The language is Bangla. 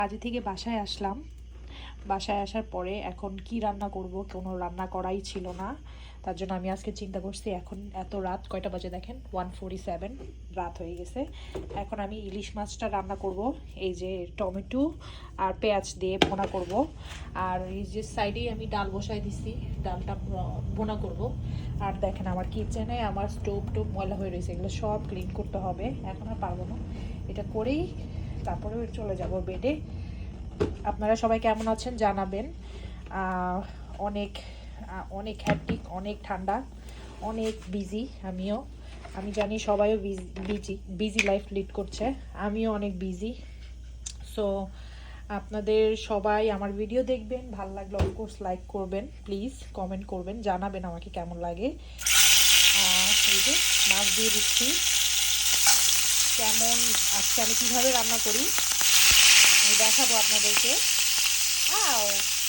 কাজে থেকে বাসায় আসলাম। বাসায় আসার পরে এখন কি রান্না করব, কোনো রান্না করাই ছিল না। তার জন্য আমি আজকে চিন্তা করছি, এখন এত রাত, কয়টা বাজে দেখেন, 1:47 রাত হয়ে গেছে। এখন আমি ইলিশ মাছটা রান্না করব। এই যে টমেটো আর পেঁয়াজ দিয়ে ভোনা করব। আর এই যে সাইডেই আমি ডাল বসাই দিছি, ডালটা ভোনা করব। আর দেখেন আমার কিচেনে আমার স্টোভ টোভ ময়লা হয়ে রয়েছে, এগুলো সব ক্লিন করতে হবে। এখন আর পারবো না, এটা করেই তারপরে চলে যাব বেডে। আপনারা সবাই কেমন আছেন জানাবেন। অনেক অনেক হ্যাট্রিক, অনেক ঠান্ডা, অনেক বিজি। আমি জানি সবাইও বিজি লাইফ লিড করছে, আমিও অনেক বিজি। সো আপনাদের সবাই আমার ভিডিও দেখবেন, ভালো লাগলে অফকোর্স লাইক করবেন, প্লিজ কমেন্ট করবেন, জানাবেন আমাকে কেমন লাগে। এই যে মাছ দিয়ে দিচ্ছি। কেমন আজকে আমি কীভাবে রান্না করি আমি দেখাবো আপনাদেরকে।